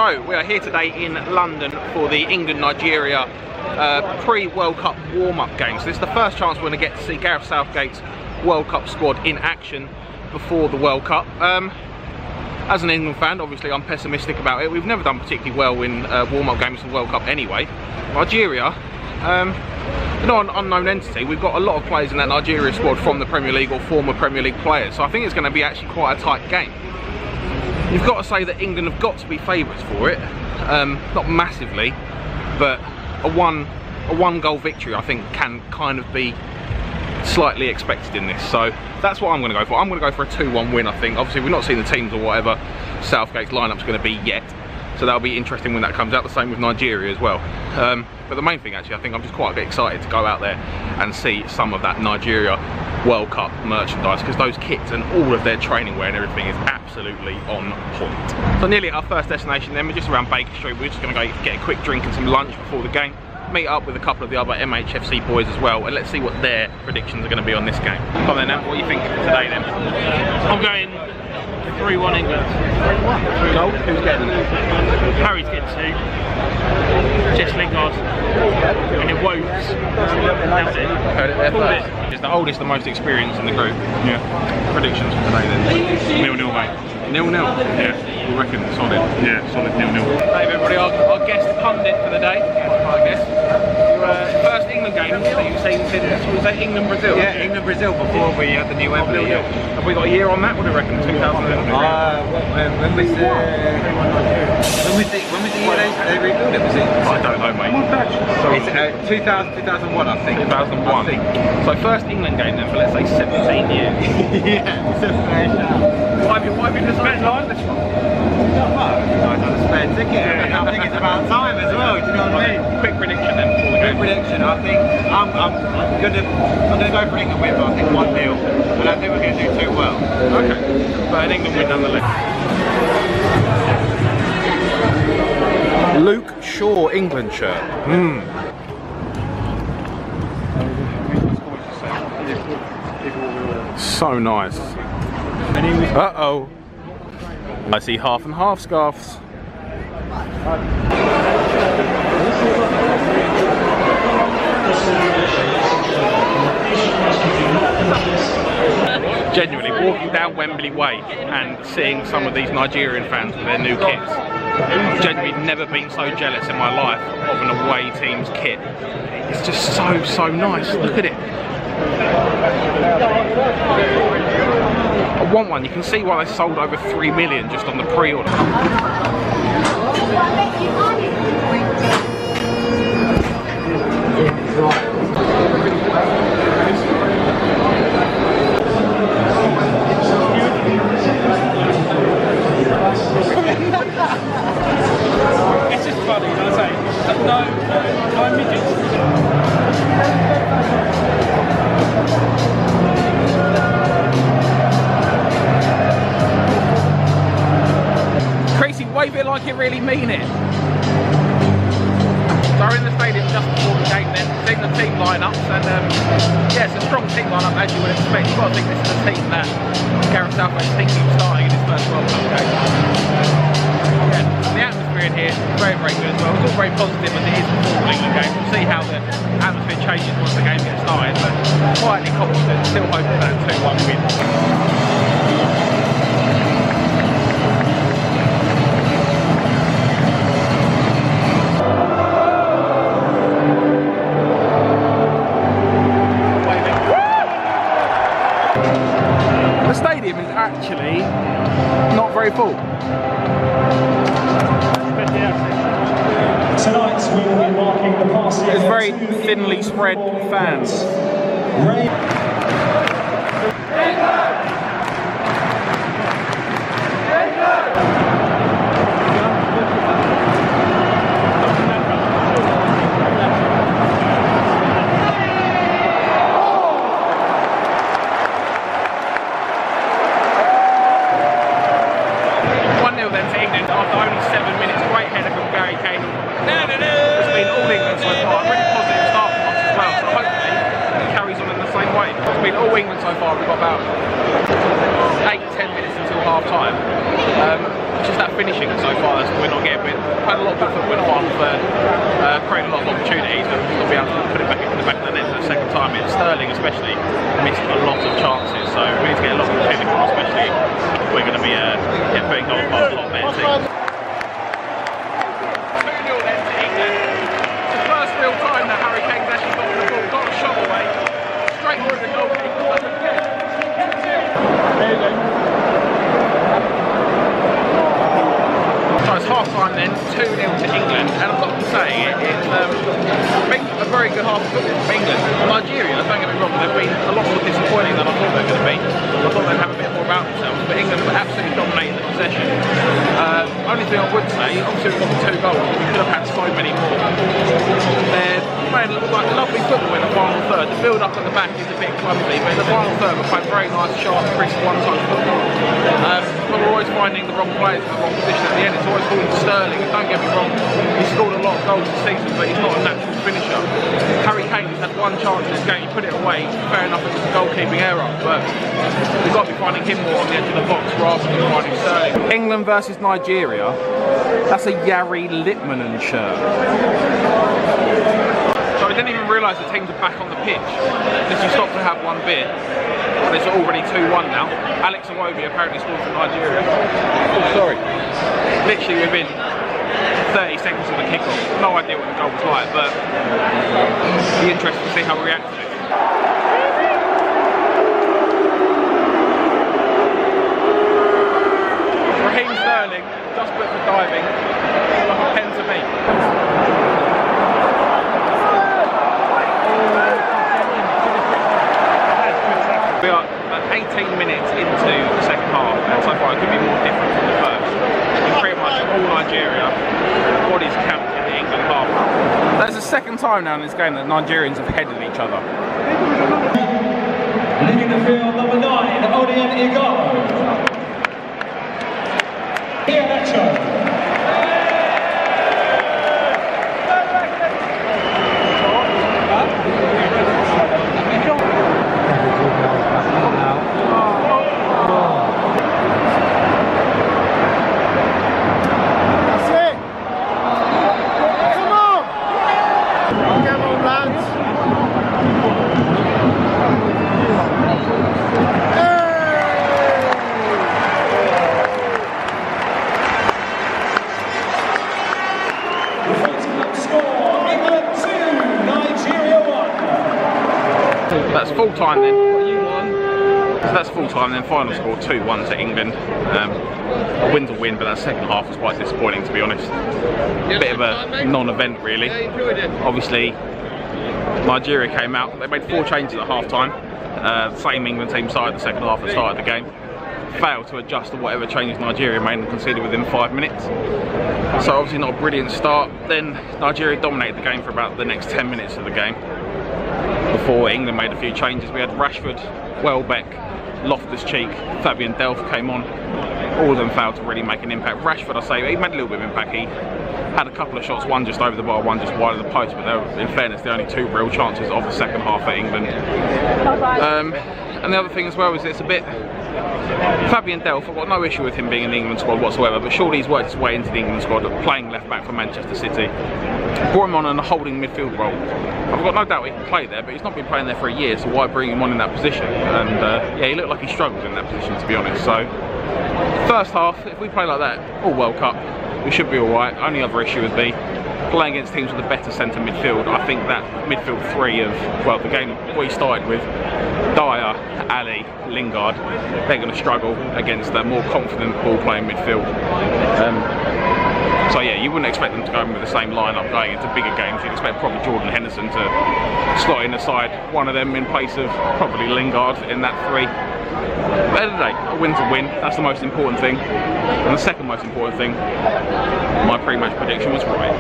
So we are here today in London for the England-Nigeria pre-World Cup warm-up game. So this is the first chance we're going to get to see Gareth Southgate's World Cup squad in action before the World Cup. As an England fan, obviously I'm pessimistic about it. We've never done particularly well in warm-up games for the World Cup anyway. Nigeria, they're not an unknown entity. We've got a lot of players in that Nigeria squad from the Premier League or former Premier League players. So I think it's going to be actually quite a tight game. You've got to say that England have got to be favourites for it. Not massively, but a one goal victory I think can kind of be slightly expected in this. So that's what I'm going to go for. I'm going to go for a 2-1 win, I think. Obviously we've not seen the teams or whatever Southgate's lineup's going to be yet. So that'll be interesting when that comes out. The same with Nigeria as well. But the main thing actually, I think I'm just quite a bit excited to go out there and see some of that Nigeria World Cup merchandise, because those kits and all of their training wear and everything is absolutely on point. So nearly at our first destination then, we're just around Baker Street. We're just going to go get a quick drink and some lunch before the game. Meet up with a couple of the other Mhfc boys as well, and let's see what their predictions are going to be on this game. Come on then, Nat, what are you thinking for today then? I'm going 3-1 England. 3 goals? Who's getting them? Harry's getting 2. Jess Lingard. And then Wodes. That's it. Heard it there first. It's the oldest, the most experienced in the group. Yeah. Predictions for today then? 0-0, mate. 0-0? Yeah. You reckon solid? Yeah, solid 0-0. Hey everybody, our guest pundit for the day, I guess. First England game that you've seen since, was that England-Brazil? Yeah, England-Brazil before we had the new Wembley. Yeah. Have we got a year on that? What do you reckon? 2011? When was the year they rebuilt it? Was it? I don't know, mate. It's 2001, I think. 2001. So first England game then for, let's say, 17 years. Yeah, it's a fair shout. Why have you decided to like this one? I got a spare ticket. I think it's about time as well. Do you know what I mean? Quick prediction then before the game. Quick prediction. I think I'm gonna go for an England win, but I think 1-0. And I think we're gonna do too well. Okay, but an England win nonetheless. Luke Shaw England shirt. So nice. Uh-oh. I see half and half scarves. Genuinely, walking down Wembley Way and seeing some of these Nigerian fans with their new kits, I've genuinely never been so jealous in my life of an away team's kit. It's just so nice. Look at it. I want one. You can see why they sold over 3 million just on the pre-order. It's just funny, I say. No midgets. Crazy, wave it like you really mean it. So we're in the stadium just before the game then, seeing the team lineups, and yeah, it's a strong team lineup as you would expect. You've got to think this is a team that Gareth Southgate's thinking of starting in his first World Cup game. Yeah, the atmosphere in here is very good as well. It's all very positive as it is before the England game. We'll see how the atmosphere changes once the game gets started, but quietly confident, still hoping for that 2-1 win. The stadium is actually not very full. Tonight we will be marking the past year. It's very thinly spread fans. After only 7 minutes, great header from Gary Kane. It's been all England so far. Really positive start from us as well, so hopefully it carries on in the same way. It's been all England so far. We've got about 8-10 minutes until half time. Just that finishing so far, we're not getting. 2-0 to England, and I've got to say, it's been a very good half of football from England. Nigeria, don't get me wrong, they've been a lot more disappointing than I thought they were going to be. I thought they'd have a bit more about themselves, but England were absolutely dominating the possession. Only thing I would say, obviously we've got 2 goals, we could have had so many more. They're playing like lovely football in the final third. The build up at the back is a bit clumsy, but in the final third we're playing very nice, sharp, crisp, one-touch football. But we're always finding the wrong players in the wrong position at the end. It's always falling to Sterling, and don't get me wrong, he's scored a lot of goals this season, but he's not a natural finisher. Harry Kane has had 1 chance in this game, he put it away, fair enough, it was a goalkeeping error, but we've got to be finding him more on the edge of the box rather than finding Sterling. England versus Nigeria, that's a Yari Litmanen shirt. So I didn't even realise the teams are back on the pitch. Unless you stop to have 1 beer. And it's already 2-1 now. Alex Iwobi apparently scored for Nigeria. Oh, sorry. Literally within 30 seconds of the kick-off. No idea what the goal was like, but it'll be interesting to see how we react to it. Raheem Sterling, just put for diving, like a pen to me. We are 18 minutes into the second half, and so far it could be more different from the first. In pretty much all Nigeria, bodies count in the England half. That's the second time now in this game that Nigerians have headed each other. Leading the field, number 9, Odion Igalo. Here, Nacho. That's full time then. So that's full time then. Final score 2-1 to England. A win's a win, but that second half was quite disappointing, to be honest. A bit of a non-event really. Obviously, Nigeria came out. They made 4 changes at half time. The same England team started the second half that started the game. Failed to adjust to whatever changes Nigeria made and conceded within 5 minutes. So obviously not a brilliant start. Then Nigeria dominated the game for about the next 10 minutes of the game before England made a few changes. We had Rashford, Welbeck, Loftus-Cheek, Fabian Delph came on. All of them failed to really make an impact. Rashford, I say, he made a little bit of impact. He had a couple of shots, one just over the bar, one just wide of the post, but they were, in fairness, the only 2 real chances of the second half for England. And the other thing as well is it's a bit... Fabian Delph, I've got no issue with him being in the England squad whatsoever, but surely he's worked his way into the England squad playing left back for Manchester City. Brought him on in a holding midfield role. I've got no doubt he can play there, but he's not been playing there for a year, so why bring him on in that position? And yeah, he looked like he struggled in that position, to be honest. So first half, if we play like that all World Cup, we should be alright. Only other issue would be playing against teams with a better centre midfield. I think that midfield 3 of, well, the game we started with, Dyer, Ali, Lingard, they're going to struggle against a more confident ball-playing midfield. So yeah, you wouldn't expect them to go in with the same lineup going into bigger games. You'd expect probably Jordan Henderson to slot in the side, one of them in place of probably Lingard in that 3. But at the end of the day, a win's a win. That's the most important thing. And the second most important thing, my pre-match prediction was right.